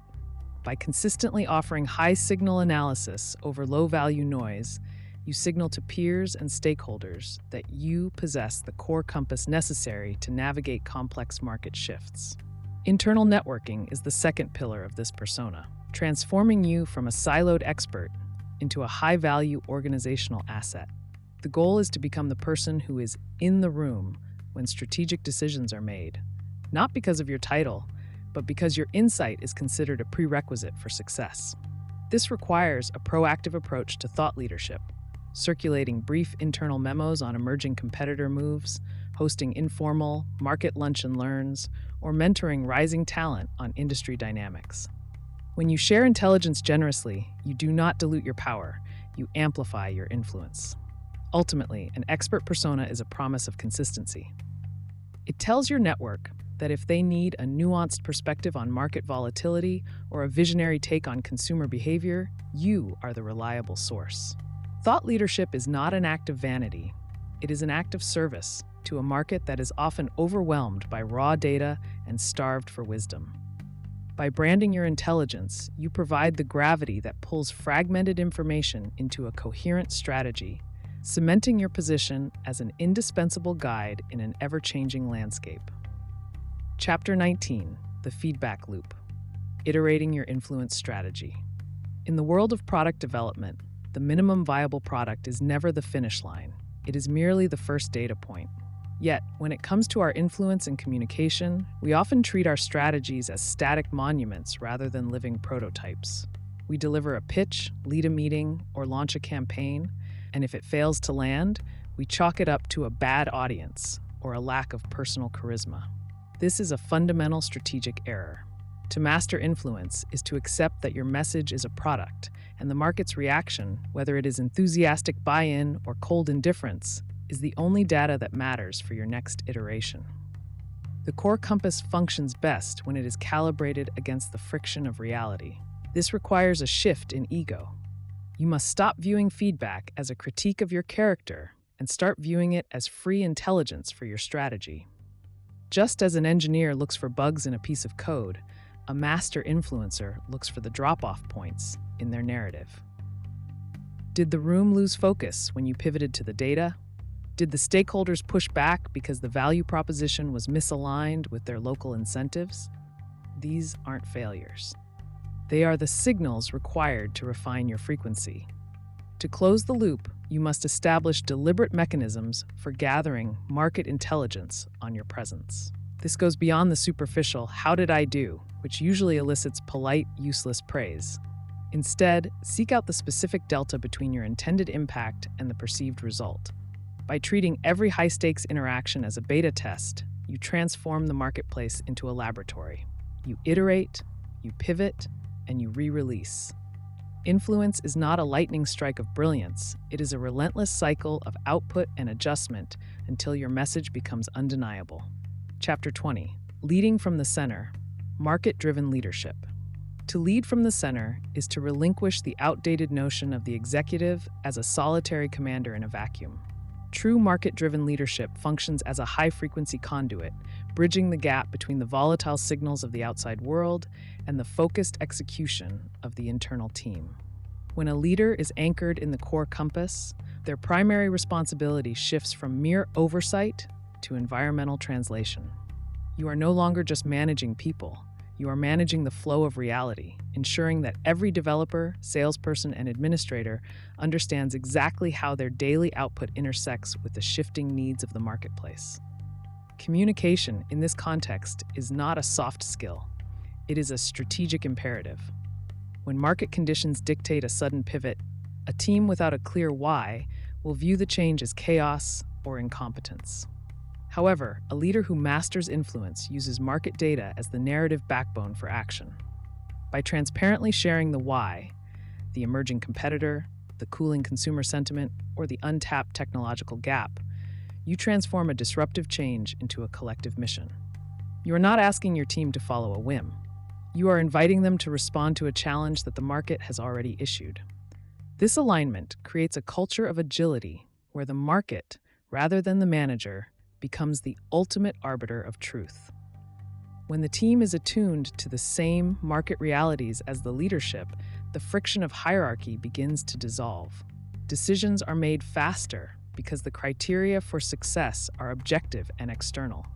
By consistently offering high-signal analysis over low-value noise, you signal to peers and stakeholders that you possess the core compass necessary to navigate complex market shifts. Internal networking is the second pillar of this persona, transforming you from a siloed expert into a high-value organizational asset. The goal is to become the person who is in the room when strategic decisions are made, not because of your title, but because your insight is considered a prerequisite for success. This requires a proactive approach to thought leadership, circulating brief internal memos on emerging competitor moves, hosting informal market lunch and learns, or mentoring rising talent on industry dynamics. When you share intelligence generously, you do not dilute your power, you amplify your influence. Ultimately, an expert persona is a promise of consistency. It tells your network that if they need a nuanced perspective on market volatility or a visionary take on consumer behavior, you are the reliable source. Thought leadership is not an act of vanity. It is an act of service to a market that is often overwhelmed by raw data and starved for wisdom. By branding your intelligence, you provide the gravity that pulls fragmented information into a coherent strategy, cementing your position as an indispensable guide in an ever-changing landscape. Chapter 19: The Feedback Loop. Iterating your influence strategy. In the world of product development, the minimum viable product is never the finish line. It is merely the first data point. Yet, when it comes to our influence and communication, we often treat our strategies as static monuments rather than living prototypes. We deliver a pitch, lead a meeting, or launch a campaign, and if it fails to land, we chalk it up to a bad audience or a lack of personal charisma. This is a fundamental strategic error. To master influence is to accept that your message is a product, and the market's reaction, whether it is enthusiastic buy-in or cold indifference, is the only data that matters for your next iteration. The core compass functions best when it is calibrated against the friction of reality. This requires a shift in ego. You must stop viewing feedback as a critique of your character and start viewing it as free intelligence for your strategy. Just as an engineer looks for bugs in a piece of code, a master influencer looks for the drop-off points in their narrative. Did the room lose focus when you pivoted to the data? Did the stakeholders push back because the value proposition was misaligned with their local incentives? These aren't failures. They are the signals required to refine your frequency. To close the loop, you must establish deliberate mechanisms for gathering market intelligence on your presence. This goes beyond the superficial "how did I do?" which usually elicits polite, useless praise. Instead, seek out the specific delta between your intended impact and the perceived result. By treating every high-stakes interaction as a beta test, you transform the marketplace into a laboratory. You iterate, you pivot, and you re-release. Influence is not a lightning strike of brilliance. It is a relentless cycle of output and adjustment until your message becomes undeniable. Chapter 20. Leading from the center. Market-driven leadership. To lead from the center is to relinquish the outdated notion of the executive as a solitary commander in a vacuum. True market-driven leadership functions as a high-frequency conduit, bridging the gap between the volatile signals of the outside world and the focused execution of the internal team. When a leader is anchored in the core compass, their primary responsibility shifts from mere oversight to environmental translation. You are no longer just managing people. You are managing the flow of reality, ensuring that every developer, salesperson, and administrator understands exactly how their daily output intersects with the shifting needs of the marketplace. Communication, in this context, is not a soft skill. It is a strategic imperative. When market conditions dictate a sudden pivot, a team without a clear why will view the change as chaos or incompetence. However, a leader who masters influence uses market data as the narrative backbone for action. By transparently sharing the why, the emerging competitor, the cooling consumer sentiment, or the untapped technological gap, you transform a disruptive change into a collective mission. You are not asking your team to follow a whim. You are inviting them to respond to a challenge that the market has already issued. This alignment creates a culture of agility where the market, rather than the manager, becomes the ultimate arbiter of truth. When the team is attuned to the same market realities as the leadership, the friction of hierarchy begins to dissolve. Decisions are made faster because the criteria for success are objective and external.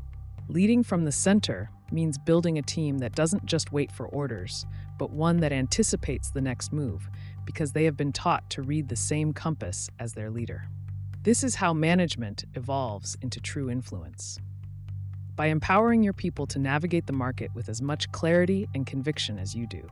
Leading from the center means building a team that doesn't just wait for orders, but one that anticipates the next move because they have been taught to read the same compass as their leader. This is how management evolves into true influence. By empowering your people to navigate the market with as much clarity and conviction as you do.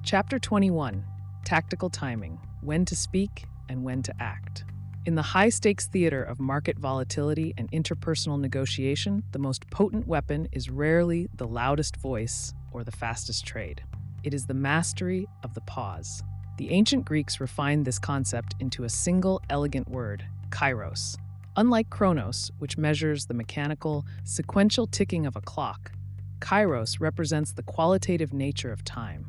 Chapter 21. Tactical timing. When to speak and when to act. In the high-stakes theater of market volatility and interpersonal negotiation, the most potent weapon is rarely the loudest voice or the fastest trade. It is the mastery of the pause. The ancient Greeks refined this concept into a single elegant word, kairos. Unlike chronos, which measures the mechanical, sequential ticking of a clock, kairos represents the qualitative nature of time,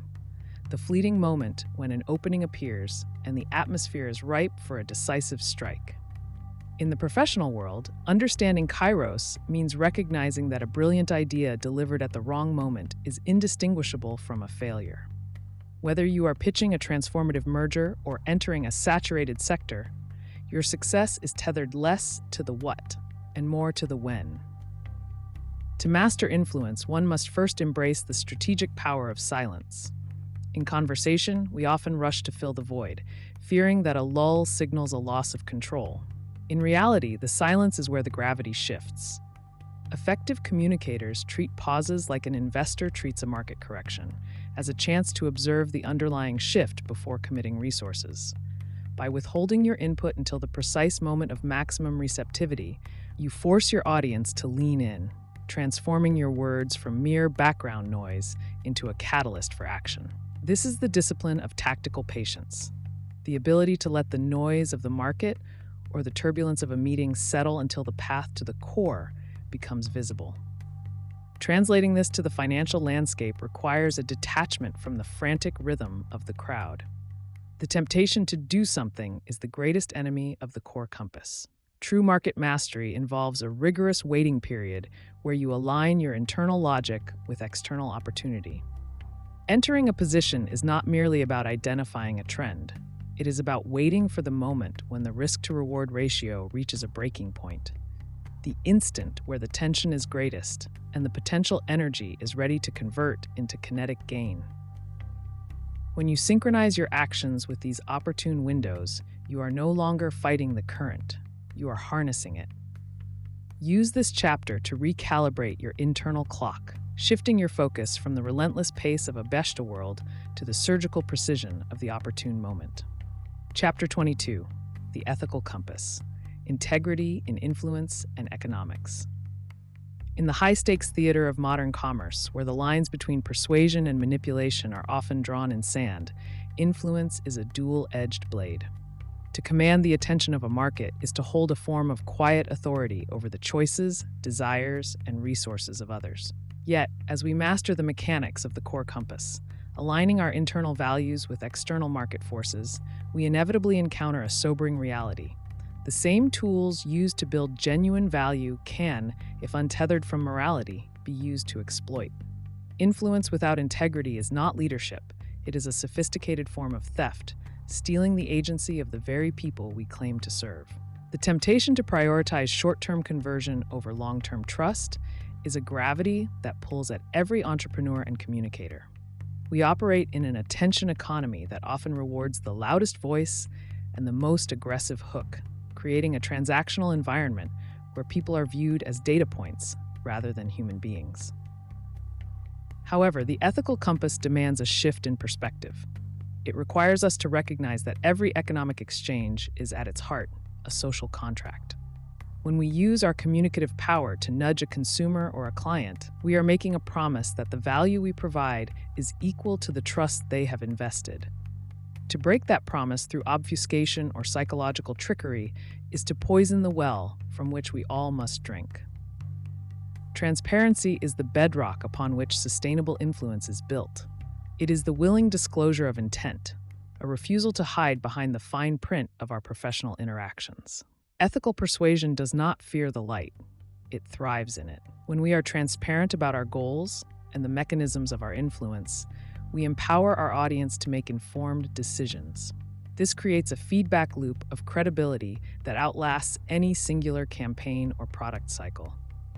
the fleeting moment when an opening appears and the atmosphere is ripe for a decisive strike. In the professional world, understanding kairos means recognizing that a brilliant idea delivered at the wrong moment is indistinguishable from a failure. Whether you are pitching a transformative merger or entering a saturated sector, your success is tethered less to the what and more to the when. To master influence, one must first embrace the strategic power of silence. In conversation, we often rush to fill the void, fearing that a lull signals a loss of control. In reality, the silence is where the gravity shifts. Effective communicators treat pauses like an investor treats a market correction, as a chance to observe the underlying shift before committing resources. By withholding your input until the precise moment of maximum receptivity, you force your audience to lean in, transforming your words from mere background noise into a catalyst for action. This is the discipline of tactical patience, the ability to let the noise of the market or the turbulence of a meeting settle until the path to the core becomes visible. Translating this to the financial landscape requires a detachment from the frantic rhythm of the crowd. The temptation to do something is the greatest enemy of the core compass. True market mastery involves a rigorous waiting period where you align your internal logic with external opportunity. Entering a position is not merely about identifying a trend. It is about waiting for the moment when the risk-to-reward ratio reaches a breaking point, the instant where the tension is greatest and the potential energy is ready to convert into kinetic gain. When you synchronize your actions with these opportune windows, you are no longer fighting the current, you are harnessing it. Use this chapter to recalibrate your internal clock, shifting your focus from the relentless pace of a beshte world to the surgical precision of the opportune moment. Chapter 22, The Ethical Compass, Integrity in Influence and Economics. In the high-stakes theater of modern commerce, where the lines between persuasion and manipulation are often drawn in sand, influence is a dual-edged blade. To command the attention of a market is to hold a form of quiet authority over the choices, desires, and resources of others. Yet, as we master the mechanics of the core compass, aligning our internal values with external market forces, we inevitably encounter a sobering reality. The same tools used to build genuine value can, if untethered from morality, be used to exploit. Influence without integrity is not leadership, it is a sophisticated form of theft, stealing the agency of the very people we claim to serve. The temptation to prioritize short-term conversion over long-term trust is a gravity that pulls at every entrepreneur and communicator. We operate in an attention economy that often rewards the loudest voice and the most aggressive hook, creating a transactional environment where people are viewed as data points rather than human beings. However, the ethical compass demands a shift in perspective. It requires us to recognize that every economic exchange is at its heart a social contract. When we use our communicative power to nudge a consumer or a client, we are making a promise that the value we provide is equal to the trust they have invested. To break that promise through obfuscation or psychological trickery is to poison the well from which we all must drink. Transparency is the bedrock upon which sustainable influence is built. It is the willing disclosure of intent, a refusal to hide behind the fine print of our professional interactions. Ethical persuasion does not fear the light, it thrives in it. When we are transparent about our goals and the mechanisms of our influence, we empower our audience to make informed decisions. This creates a feedback loop of credibility that outlasts any singular campaign or product cycle.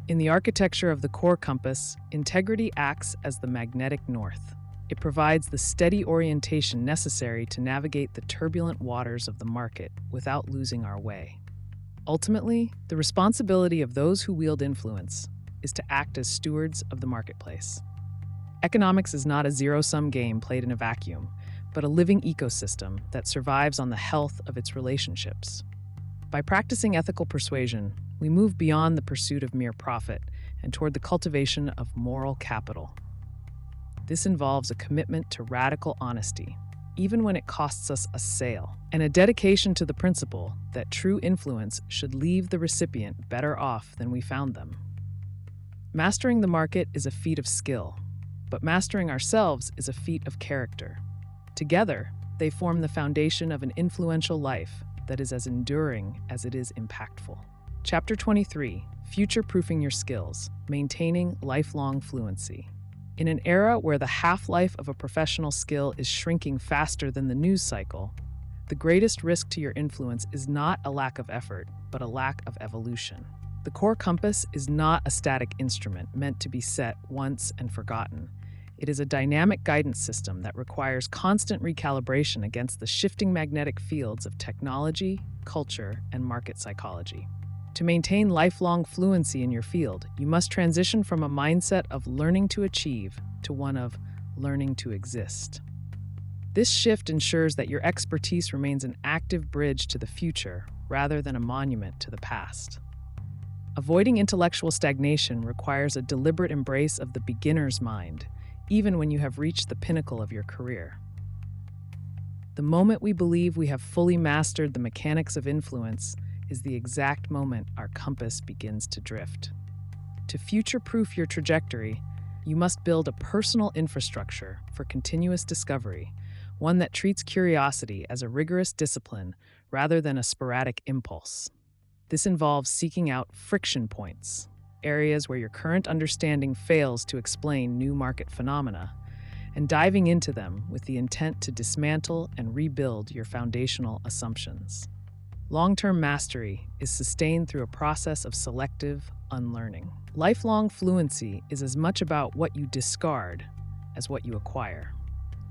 In the architecture of the core compass, integrity acts as the magnetic north. It provides the steady orientation necessary to navigate the turbulent waters of the market without losing our way. Ultimately, the responsibility of those who wield influence is to act as stewards of the marketplace. Economics is not a zero-sum game played in a vacuum, but a living ecosystem that survives on the health of its relationships. By practicing ethical persuasion, we move beyond the pursuit of mere profit and toward the cultivation of moral capital. This involves a commitment to radical honesty, even when it costs us a sale, and a dedication to the principle that true influence should leave the recipient better off than we found them. Mastering the market is a feat of skill, but mastering ourselves is a feat of character. Together, they form the foundation of an influential life that is as enduring as it is impactful. Chapter 23, Future-Proofing Your Skills, Maintaining Lifelong Fluency. In an era where the half-life of a professional skill is shrinking faster than the news cycle, the greatest risk to your influence is not a lack of effort, but a lack of evolution. The core compass is not a static instrument meant to be set once and forgotten. It is a dynamic guidance system that requires constant recalibration against the shifting magnetic fields of technology, culture, and market psychology. To maintain lifelong fluency in your field, you must transition from a mindset of learning to achieve to one of learning to exist. This shift ensures that your expertise remains an active bridge to the future rather than a monument to the past. Avoiding intellectual stagnation requires a deliberate embrace of the beginner's mind, even when you have reached the pinnacle of your career. The moment we believe we have fully mastered the mechanics of influence is the exact moment our compass begins to drift. To future-proof your trajectory, you must build a personal infrastructure for continuous discovery, one that treats curiosity as a rigorous discipline rather than a sporadic impulse. This involves seeking out friction points, areas where your current understanding fails to explain new market phenomena, and diving into them with the intent to dismantle and rebuild your foundational assumptions. Long-term mastery is sustained through a process of selective unlearning. Lifelong fluency is as much about what you discard as what you acquire.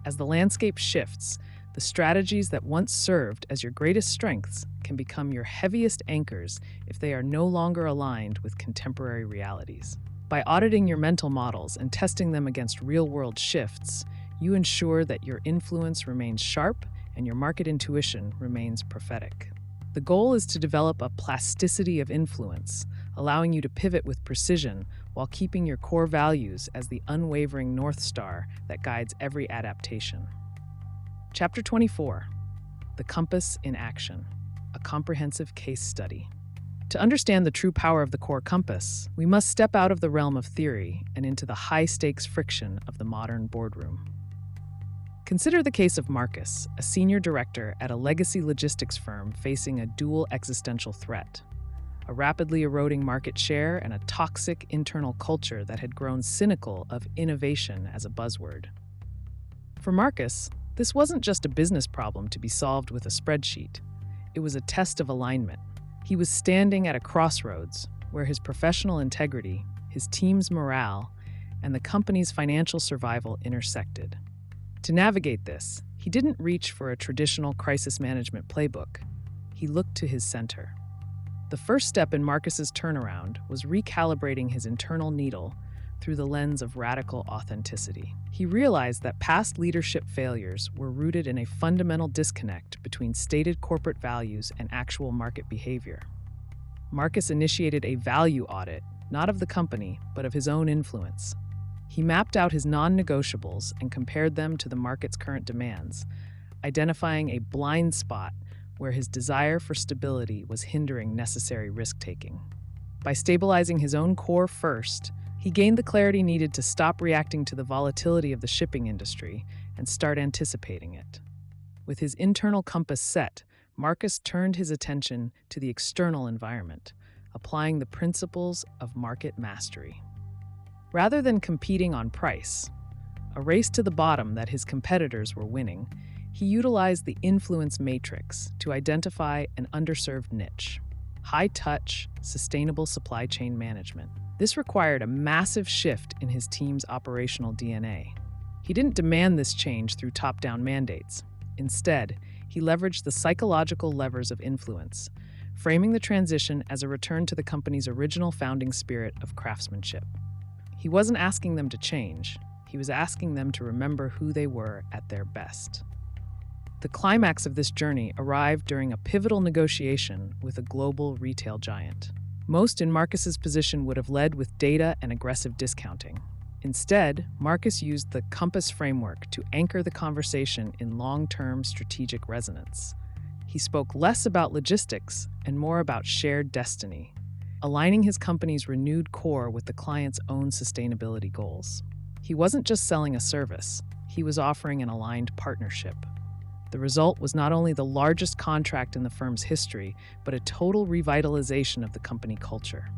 As the landscape shifts, the strategies that once served as your greatest strengths can become your heaviest anchors if they are no longer aligned with contemporary realities. By auditing your mental models and testing them against real-world shifts, you ensure that your influence remains sharp and your market intuition remains prophetic. The goal is to develop a plasticity of influence, allowing you to pivot with precision while keeping your core values as the unwavering North Star that guides every adaptation. Chapter 24: The Compass in Action, a comprehensive case study. To understand the true power of the core compass, we must step out of the realm of theory and into the high-stakes friction of the modern boardroom. Consider the case of Marcus, a senior director at a legacy logistics firm facing a dual existential threat: a rapidly eroding market share and a toxic internal culture that had grown cynical of innovation as a buzzword. For Marcus, this wasn't just a business problem to be solved with a spreadsheet. It was a test of alignment. He was standing at a crossroads where his professional integrity, his team's morale, and the company's financial survival intersected. To navigate this, he didn't reach for a traditional crisis management playbook. He looked to his center. The first step in Marcus's turnaround was recalibrating his internal needle through the lens of radical authenticity. He realized that past leadership failures were rooted in a fundamental disconnect between stated corporate values and actual market behavior. Marcus initiated a value audit, not of the company, but of his own influence. He mapped out his non-negotiables and compared them to the market's current demands, identifying a blind spot where his desire for stability was hindering necessary risk-taking. By stabilizing his own core first, he gained the clarity needed to stop reacting to the volatility of the shipping industry and start anticipating it. With his internal compass set, Marcus turned his attention to the external environment, applying the principles of market mastery. Rather than competing on price, a race to the bottom that his competitors were winning, he utilized the influence matrix to identify an underserved niche: high-touch, sustainable supply chain management. This required a massive shift in his team's operational DNA. He didn't demand this change through top-down mandates. Instead, he leveraged the psychological levers of influence, framing the transition as a return to the company's original founding spirit of craftsmanship. He wasn't asking them to change. He was asking them to remember who they were at their best. The climax of this journey arrived during a pivotal negotiation with a global retail giant. Most in Marcus's position would have led with data and aggressive discounting. Instead, Marcus used the Compass framework to anchor the conversation in long-term strategic resonance. He spoke less about logistics and more about shared destiny, aligning his company's renewed core with the client's own sustainability goals. He wasn't just selling a service, he was offering an aligned partnership. The result was not only the largest contract in the firm's history, but a total revitalization of the company culture.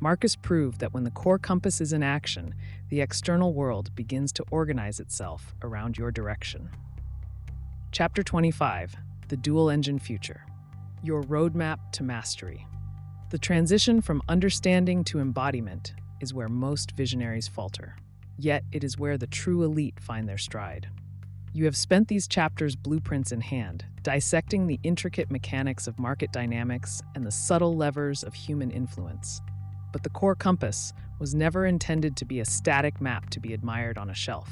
Marcus proved that when the core compass is in action, the external world begins to organize itself around your direction. Chapter 25: The Dual-Engine Future. Your Roadmap to Mastery. The transition from understanding to embodiment is where most visionaries falter. Yet it is where the true elite find their stride. You have spent these chapters blueprints in hand, dissecting the intricate mechanics of market dynamics and the subtle levers of human influence. But the core compass was never intended to be a static map to be admired on a shelf.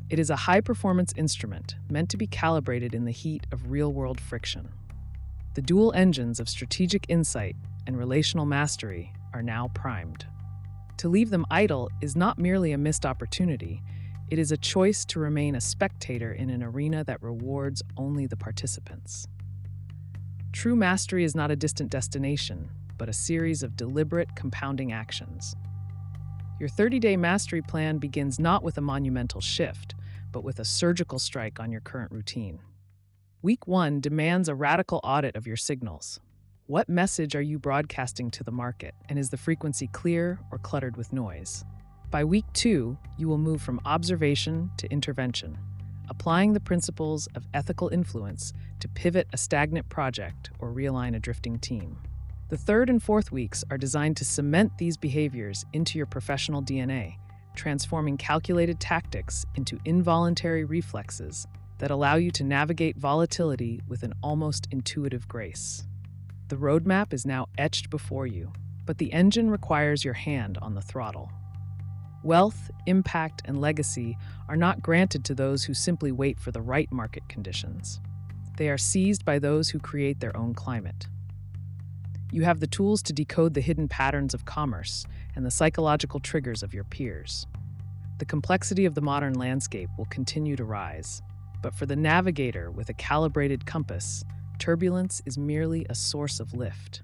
It is a high-performance instrument meant to be calibrated in the heat of real-world friction. The dual engines of strategic insight and relational mastery are now primed. To leave them idle is not merely a missed opportunity, it is a choice to remain a spectator in an arena that rewards only the participants. True mastery is not a distant destination, but a series of deliberate, compounding actions. Your 30-day mastery plan begins not with a monumental shift, but with a surgical strike on your current routine. Week 1 demands a radical audit of your signals. What message are you broadcasting to the market, and is the frequency clear or cluttered with noise? By week 2, you will move from observation to intervention, applying the principles of ethical influence to pivot a stagnant project or realign a drifting team. The 3rd and 4th weeks are designed to cement these behaviors into your professional DNA, transforming calculated tactics into involuntary reflexes that allow you to navigate volatility with an almost intuitive grace. The roadmap is now etched before you, but the engine requires your hand on the throttle. Wealth, impact, and legacy are not granted to those who simply wait for the right market conditions. They are seized by those who create their own climate. You have the tools to decode the hidden patterns of commerce and the psychological triggers of your peers. The complexity of the modern landscape will continue to rise, but for the navigator with a calibrated compass, turbulence is merely a source of lift.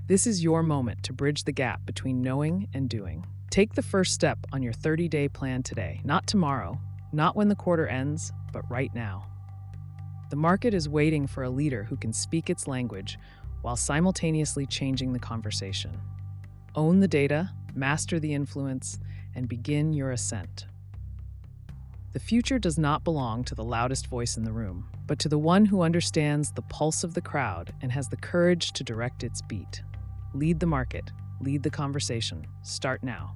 This is your moment to bridge the gap between knowing and doing. Take the first step on your 30-day plan today, not tomorrow, not when the quarter ends, but right now. The market is waiting for a leader who can speak its language while simultaneously changing the conversation. Own the data, master the influence, and begin your ascent. The future does not belong to the loudest voice in the room, but to the one who understands the pulse of the crowd and has the courage to direct its beat. Lead the market, lead the conversation. Start now.